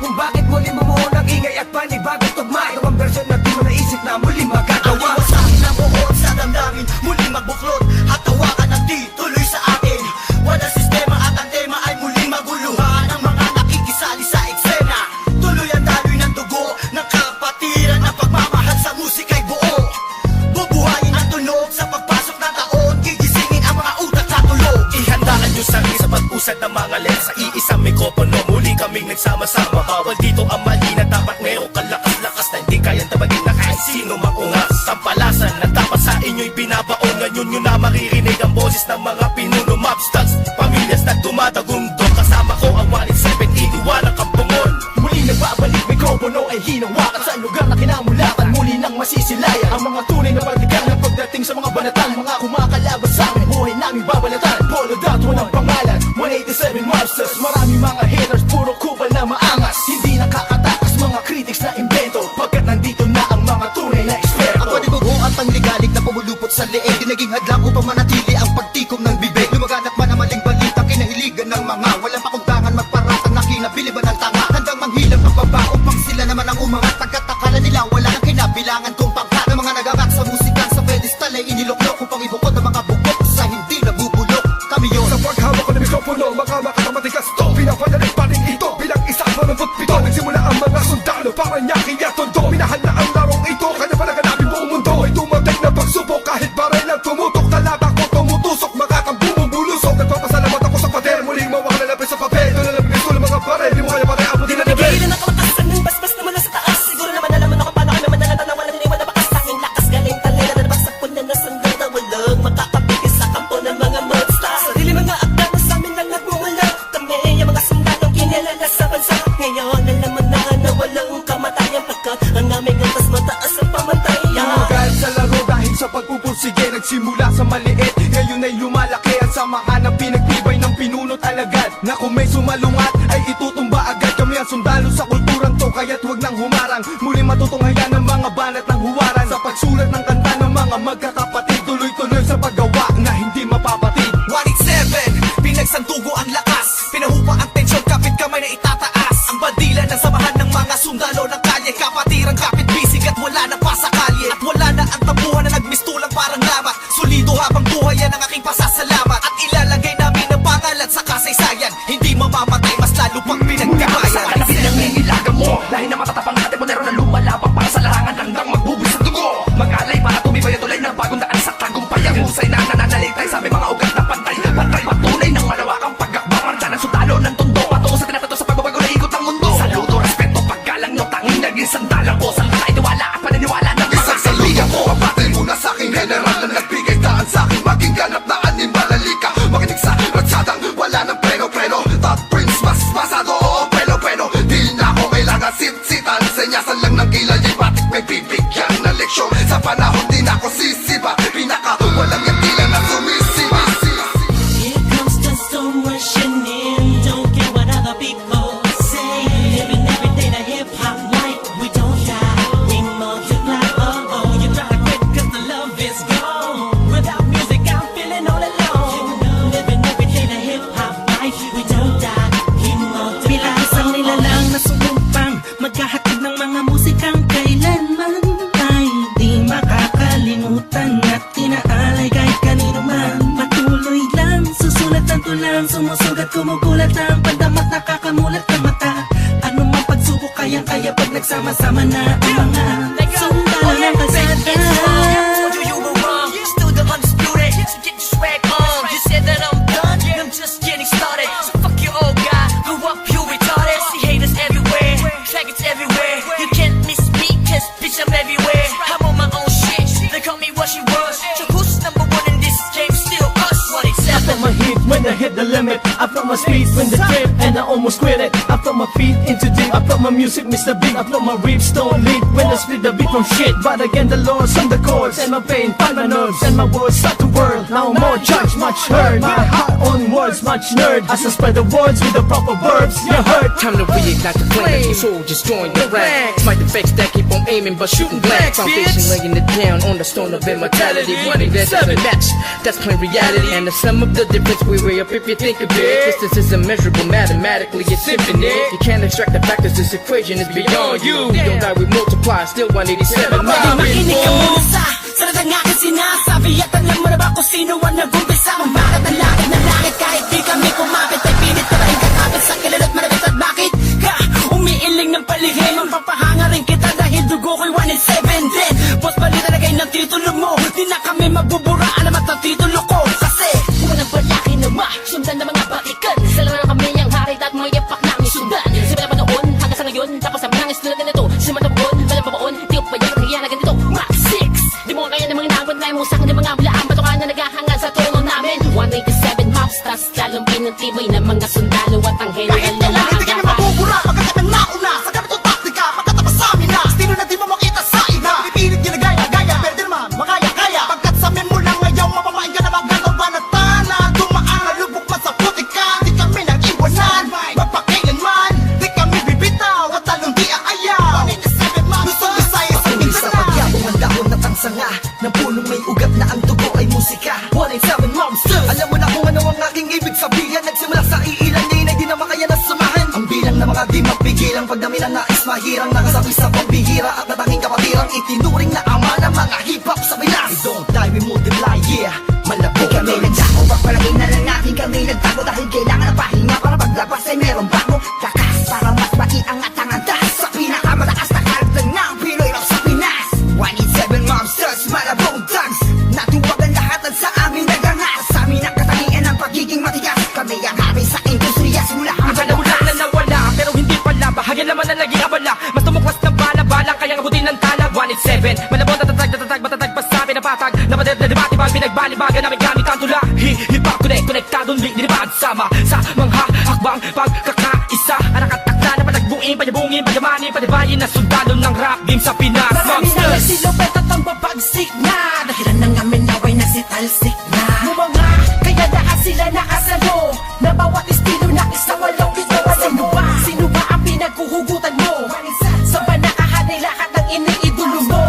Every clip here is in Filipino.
kung bakit muli bumuo ng ingay at panibagong tugma. Ito ang version na di mo naisip na muli magagawa. Ang sa akin ang buhod sa damdamin, muli magbuklod at tawakan ng di tuloy sa akin. Wala sistema at ang tema ay muling maguluhan ang mga nakikisali sa eksena. Tuloy ang daloy ng dugo ng kapatiran, ang pagmamahal sa musika'y buo. Bubuhayin ang tunog sa pagpasok ng taon, gigisingin ang mga utak sa tulog. Ihandaan nyo sarili sa pag-usad ng mga lens. Sa iisang mikropono, muli kaming nagsama-sama. Bawal dito ang mali na dapat mayroong kalakas-lakas na hindi kayang tabagin na kahit sino maungas. Tampalasan na dapat sa inyo'y binabaon. Ngayon nyo na maririnig ang boses ng mga pinuno, mobsters, pamilyas na dumadagundo. Kasama ko ang 187, iniwalang kampungon. Muli nagbabalik, mikropono ay hinawakan sa lugar na kinamulakan. Muli nang masisilayan ang mga tunay na partikan na pagdating sa mga banatan. Mga kumakalaban sa amin, buhay namin babalatan. Polo dot, walang pangalan, 187 Mobsters. Marami mga haters, puro kupal na maangas. Hindi nakakatakas mga critics na invento, pagkat nandito na ang mga tunay na eksperto. Ang panibugo at pangligalig na pumulupot sa leeg, di naging hadlang upang manatili ang pagtikom ng bibig. Lumaganap man ang maling balita, kinahiligan ng mga walang pakundangan, magparatang na kinabiliban ng tanga. Handang manghilang pagbaba upang sila naman ang umangat. Pagkatakala nila wala nang kinabilangan kung pangkat. Ng mga nagagat sa musikan sa pedestal ay iniluklok upang ibukod ang mga bugok sa hindi nabubulok. Kami yun. Sa paghawak ko ng mikropono, mga makakamatigas to, pinapadalik pa rin ito bilang isang manumpot pito. Nagsimula ang mga sundalo para nyaki at tondo. Minahal na ang larong ito, kanya pa naganapin buong mundo. Ay dumating na pagsubok kahit baril ang tumutok. Talata ko tumutusok, makakambumong bulusok. Nagpapasalamat ako sa pader, muling mawala na sa papel. Ito na lang bigas ko ng mga baril, di mo kaya pare abutin na nabel. Nagigilan ang kamatasan ng basbas na mula sa taas. Siguro naman alam mo na kung paano kami manalatan na walang iniwan na bakas. Tanging lakas galing talera na nabagsak po na nasandal na walang makakapigil sa kampo ng mga monsters. Sarili mga akda na sa amin lang nagmumula. Kami ang mga sundalong kinilala sa bansa. Ngayon alam mo na walang kamatayan, pagkat ang aming antas mataas ang pamantayan. Kahit sa laro dahil sa pagpupursige, nagsimula sa maliit, ngayon ay lumalaki. Ang samahan ng pinagtibay ng pinuno't alagad, na kung may sumalungat ay itutumba agad. Kami ang sundalo sa kulturang to, kaya't huwag nang humarang. Muli matutunghayan ng mga banat ng huwaran. Sa pagsulat ng kanta ng mga magkakapatid, tuloy-tuloy sa paggawa na hindi mapapatid. 187, pinagsantugo ang lakas, pinahupa ang tensyon, kapit kamay na itataas. Ang bandila ng samahan ng mga sundalo ng kalye, kapatirang kapit bisig at wala na pa sa kalye. At wala na ang tabuhan na nagmistulang parang lamat. Solido habang buhay yan ang aking pasasalamat. At ilalagay namin ang pangalan sa kasaysayan, hindi mamamatay, mas lalo pang pinagkabayan. Sa kalapit ng nangilagan mo, lahi na matatapang natin modero na lumalabang para sa larangan hanggang magbubuwis ang dugo. Mag-alay para tumibay at tulay ng bagong daan sa tagumpay. Ang husay na nananalitay sa aming mga ugat na pantay. Pantay patunay ng malawakang pagkakbang. Marcha ng sundalo ng tondo, patungo sa tinapato sa pagbabago na ikot ang mundo. Saludo, respeto, paggalang nyo, tanging naging sandalang ko. Sa katay, tiwala at paniniwala ng mga Saludo ko, pabatay muna sa aking general na nagbigay daan sa akin. Maging ganap na animalalika, makinig sa ratsadang wala ng preno-preno. Top Prince, mas masado, oo, preno-preno. Di na ako kailangan sit-sitan, senyasan lang ng kilay. Batik may bibigyan na leksyon, sa panahon di na ako sisiba. Pinaka, walang yung tila na sumisiba. Here comes the storm rushing in. Don't care what other people say. Living every day the hip-hop life. We don't die, we multiply. Oh, you try to quit cause the love is gone. Without music I'm feeling all alone. Living every day the hip-hop life. We don't die, we multiply. Bilang isang nilalang na sumumpang maghahatid ng mga musikang kailanman ay di makakalimutan at inaalay kahit kanino man. Patuloy lang, susulat ng tulang, sumusugat, kumugulat ang pandamat, nakakamulat ng mata. Ano mang pagsubok, kayang-kaya pag nagsama-sama na ang mga sundalo ng kalsada. Told you were wrong, still the undisputed. So get your swag on. You said that I'm done, I'm just getting started. So fuck your old guy, grew up you retarded. See haters everywhere, faggots everywhere. You can't miss me, cause bitch I'm everywhere. I'm on my own shit, they call me what she was. So who's number one in this game? Still us, I felt my 187. heat when I hit the limit. I felt my speed when the trip and I almost quit it. I felt my feet into deep. I felt my music miss the beat. I felt my rips don't lead when I split the beat from shit. But again the Lord's on the chords and my pain find my nerves and my words start to whirl. Now more judge, much heard. My heart on words, much nerd. As I spread the words with the proper verbs, you heard. Time to reignite the flame. Your soul just join the ranks. Fight the fakes that keep on aiming but shooting blanks. Foundation laying it down on the stone of immortality. Running that doesn't match, that's plain reality. And the sum of the difference we weigh up if you think of it. Distance is immeasurable, mathematically it's infinite. You can't extract the factors, this equation is beyond you. Don't die, we multiply, still 187. Makinig ka muna sa sarap ng aking sinasabi. At alam mo na ba kung sino ang nag-umpisa? Kung bakit ang langit na langit kahit di kami kumapit, ay pilit na rin kakapit sa kilala at malapit. At bakit ka umiiling ng palihim? Ang papahanga rin kita dahil dugo ko'y 187 din. Boss balita na kayo ng titulo mo, di na kami mabubura. Alamat ang titulo ko kasi unang balaki na sundan ng mga batikan. Sila na kami ang hari at mga yapak namin sundan. Simula pa noon hanggang sa ngayon, tapos ang mga isla na nito. Simula pa noon, walang babaon, di ko pa yan nangyayari na ganito. Max 6, di mo kaya ng mga nabot na mo sa akin ng mga bulaan. Batukan na naghahangal sa trono namin. 187 mobsters, talong pinatibay ng mga sundalo at ang general Kahit na kailan hindi kami mabubura, pagkat kami nauna sa ganito taktika, pagkatapos sa amin na estilo na di mo makita sa ina. Pipilit nyo na gaya-gaya, pero di naman makaya-kaya. Pagkat sa amin mo lang ngayon, mapamain ka na magano'n ba na tana. Dumaan, lubok man sa putika, di kami nang iwanan. Magpakailanman, di kami bibitaw, at talong di aayaw. 187 man, Luzon, Visayas, at Mindanao. Sa pagyabong ang dahon na tangsanga, ng punong may ugat na ang dugo ay musika. 187 monsters, alam mo na kung ano ang aking ibig sabihin. Nagsimula sa iilan din ay di na makaya na samahan. Ang bilang ng mga di mapigilang pagdami na nais mahirang nakasabi sa pambihira at natanging kapatirang itinuring na ama ng mga hip-hop sa Pinas. We don't die, we multiply, yeah. Malabo kami nagdako, pagpalagay na lang natin kami nagtago dahil kailangan ng pahinga para paglabas ay merong bago. Lakas para mas maiangat ang andas sa pinakamataas na karakter ng Pinoy rap sa Pinas. 187 monsters, malabong thugs, natuwag ang lahat at sa amin nagangas. Sa amin ang katangian ng pagiging matigas. Kami ang hari sa industriya simula hanggang Wala na nawala, pero hindi pala. Bahagyan naman na naging abala. Mas tumuklas ng bala-balang, kaya abutin ng tala. 187, malabon, tatatag, matatag, basta pinapatag. Napadet na debate-bag, pinagbalibagan namin gamit ang tula. Hip-hop, konektadong link, dinibad sama sa mga hakbang pagkakaisa. Anak at takla na panagbuin, panyabungin, panyamanin, panibayin na sundalo ng rap game sa Pinas. Marami na Monsters! nagsilupet at ang babagsik na dahilan ng amin naway nagsitalsik na mga kaya lahat sila nakasalo na bawat estilo na isa walang bitaw. Sino ba ang pinaghuhugutan mo? Sa ba nakahanay lahat ng iniidolo mo?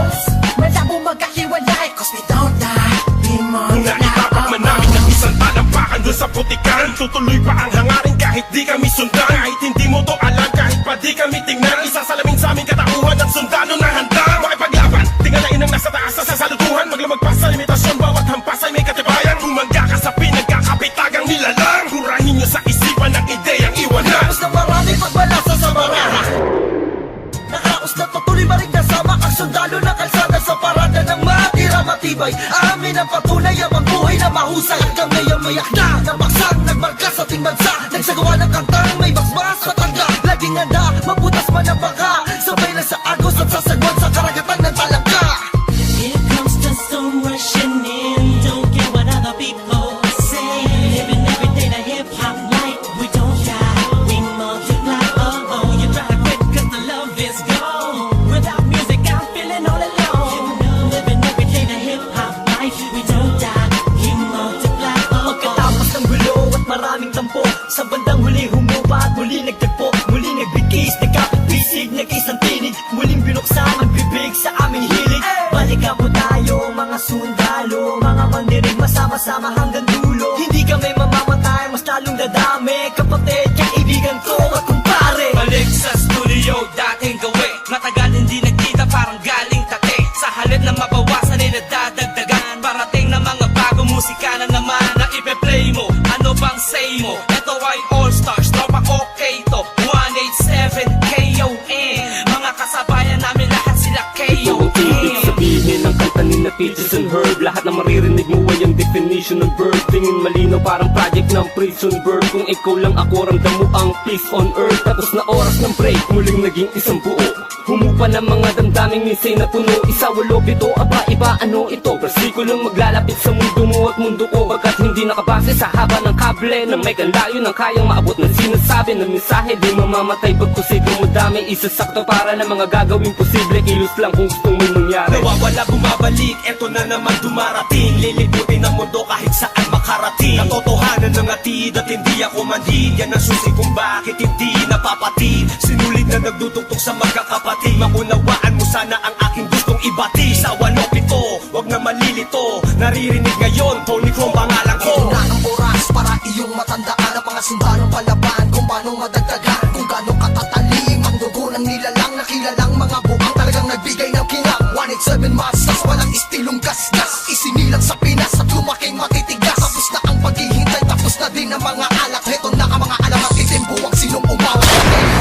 Malabo magkahiwalay cause we don't die. Di mo Naitapak man namin ng isang talampakan doon sa putikan. Tutuloy pa ang hangarin kahit di kami sundan. Kahit hindi mo to alam, kahit pa di kami tingnan. Isasalamin sa aming katauhan ng sundalo na handa makipaglaban. Tingalain ang nasa taas sa sasalutuhan. Maglamag pa sa limitasyon, bawat hampas ay may katibayan. Bumangga ka sa pinagkakapitagang nilalang. Hurahin nyo sa isipan ng ideyang iwanan. Tapos na maraming pagbalasa sa marama. Nakaos na patuloy maring kasama ang sundalo na kalsada sa parada ng matira matibay. Amin ang patunay ang buhay na mahusay. Kami ang mayak na nabaksang nagmarka sa ating bansa. Nagsagawa ng kantang may basbas matanda. Laging handa, mabutas man ang baka. Sabay na sa agos at sasagwan sa karagatan ng talangka. Here comes the storm rushing in. Don't care what other people say. Living every day the hip hop life. We don't die, we multiply. Oh, you try to quit 'cause the love is gone. Without music, I'm feeling all alone. Living every day the hip hop life. We don't die, we multiply. Pagkatapos ng gulo at maraming tampo, sa bandang huli humupa at muli nagtagpo. Muli nagbigis, nagkapit-bisig, nag-isang tinig. Muling binuksan ang bibig sa aming hilig. Balikan po tayo mga sundalo, mga mandirig masama-sama hanggang dulo. Hindi kami mamamatay, mas lalong dadami. Kapatid, kaibigan ko at kumpare. Balik sa studio, dating gawi. Matagal hindi nagkita, parang galing tate. Sa halip na mabawasan ay nadadagdagan. Parating na mga bagong musika na naman na ipe-play mo. Ano bang say mo? Ito ay All Stars, tropa okay to. 187 KON. Mga kasabayan namin lahat sila KON. Ibig sabihin ng kanta ni na Peaches and Herb. Lahat na maririnig mo ay ang definition ng verb. Tingin malinaw parang project ng prison bird. Kung ikaw lang ako, ramdam mo ang peace on earth. Tapos na oras ng break, muling naging isang buo. Humupa ng mga damdaming minsay na puno. Isa, walo, pito, aba, iba, ano ito? Versikulong maglalapit sa mundo mo at mundo ko. Pagkat hindi nakabase sa haba ng kable na may kanlayo ng kayang maabot ng sinasabi ng mensahe. Di mamamatay pagkusig mo dami. Isasakto para ng mga gagawing posible. Kilos lang kung gusto mo mangyari. Nawawala, bumabalik, eto na naman dumarating. Lilibutin ang mundo kahit saan makarating. Katotohanan ng atid at hindi ako manhid. Yan ang susi kung bakit hindi napapatid. Sinulit na nagdudugtong sa magkakapatid. Maunawaan mo sana ang aking gustong ibati. Sa 107, wag na malilito. Naririnig ngayon, Tony Chrome pangalan ko. Ito na ang oras para iyong matandaan ang mga sundalong palaban. Kung paano madagdagan, kung gaano kilalang mga buang talagang nagbigay ng kinang 187 Mazdas, walang istilong gasgas. Isinilang sa Pinas at lumaking matitigas. Tapos na ang paghihintay, tapos na din ang mga alak. Heto na ang mga alamat, itimbuwang sinong umawat.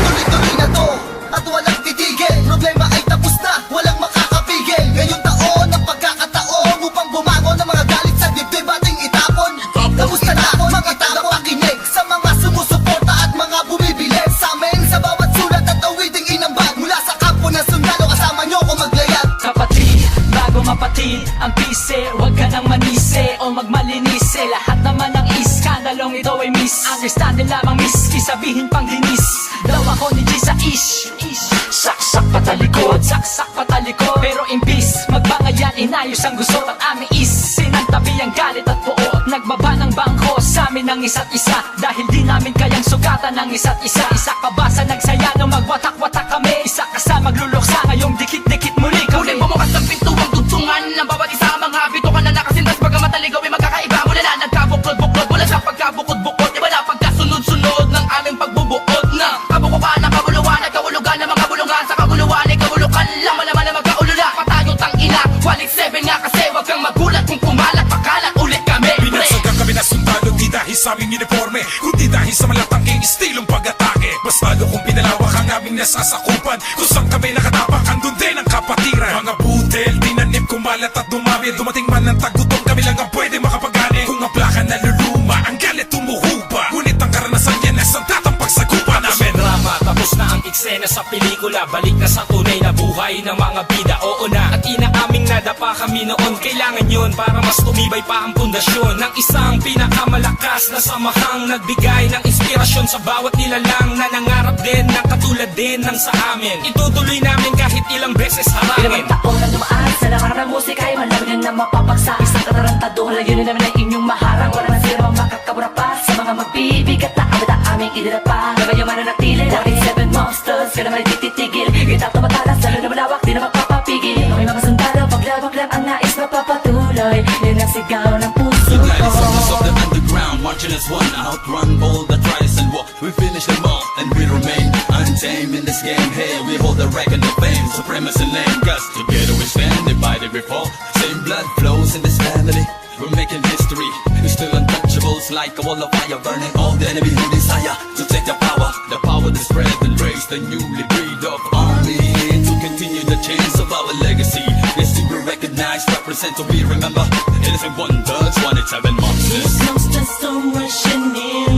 Tuloy-tuloy na to, at walang titigil. Problema ay tapos na, walang makakapigil. Ngayong taon ang pagkakataon upang bumangon ng mga galit sa dibdib ating itapon. Tapos na ako, mga tao pakinig sa mga sumusuporta at mga bumibili sa amin sa bawat sulat at awiding inambag. Mula sa kampo ng sundalo, kasama nyo ko maglayag. Kapatid, bago mapatid ang pise, huwag ka nang manise o magmalinise. Lahat naman ng iskandalong ito ay miss. Understanding lamang miss, isabihin pang dinis. Daw ako ni G sa ish. Saksak patalikod, saksak patalikod. Pero imbis, magbangayan, inayos ang gusto at aming is. Sinantabi ang galit at puot, nagbaba ng bangko sa amin ng isa't isa. Dahil di namin kayang sugatan ng isa't isa. Isa ka ba sa nagsaya nung magwatak-watak kami? Isa ka sa magluluksa ngayong dikit-dikit muli kami. Huling bumukas ng pintuang dugtungan ng bawat isa. Mga bitukan na nakasintas bagamat naligaw ay magkakaiba. Mula na nagkabuklod-buklod, mula sa pagkabukod-bukod. Iba na pagkasunod-sunod ng aming pagbubuod na kabukupan ng kabuluhan at kahulugan ng mga bulungan. Sa kaguluhan ay kahulukan lang, malaman na magkaulula. Patayo tang ina, 187 nga kasi wag kang magulat kung kumalat, pakalat ulit kami. Binagsagang kami na sundalo, di dahil sa aming uniforme, kundi dahil sa malatangking istilong pag-atake. Mas lalo kung pinalawak ang aming nasasakupan, kung saan kami nakatapak, andun din ang kapatiran. Mga budel, tinanim, kumalat at dumami. Dumating man ng tagutom, kami lang ang pwede makapagani. Kung ang plaka naluluma, ang galit tumuhupa. Ngunit ang karanasan yan ay sandatang pagsagupa namin. Drama, tapos na ang eksena sa pelikula. Balik na sa tunay na buhay ng mga bida. Oo na, at inaaming nadapa kami noon. Kailangan yun para mas tumibay pa ang pundasyon ng isang pinakamalakas na samahang nagbigay ng inspirasyon sa bawat nilalang na nangarap din ng katulad din ng sa amin. Itutuloy namin kahit ilang beses harangin. Ilang taon na dumaan sa larangan ng musika ay malaman na mapapagsa. Isang katarantado, layunin namin ay inyong maharang. Wala na sila makakabura pa sa mga magbibigat na awit ang aming idinapa. Gagayang mananatili, 187 monsters, ka naman ay tititigil. Kita tumatalas, lalo na malawak, di na magpapapigil. May mga sundalo, paglawak lang ang nais mapapatuloy. Yan ang sigaw ng puso The gliding soldiers of ko. the underground, marching as one, outrun all the trials and war. We finish them all, and we remain untamed in this game. Hey, we hold the record of fame, supremacy name. Cause together we stand, divided we fall. Same blood flows in this family. We're making history. We're still untouchables, like a wall of fire, burning all the enemy who desire to take the power to spread and raise the newly breed of army to continue the chains of our legacy. Yes, to be recognized, represent, to be remembered. Anything one does, 187 monsters. Here comes the storm rushing in.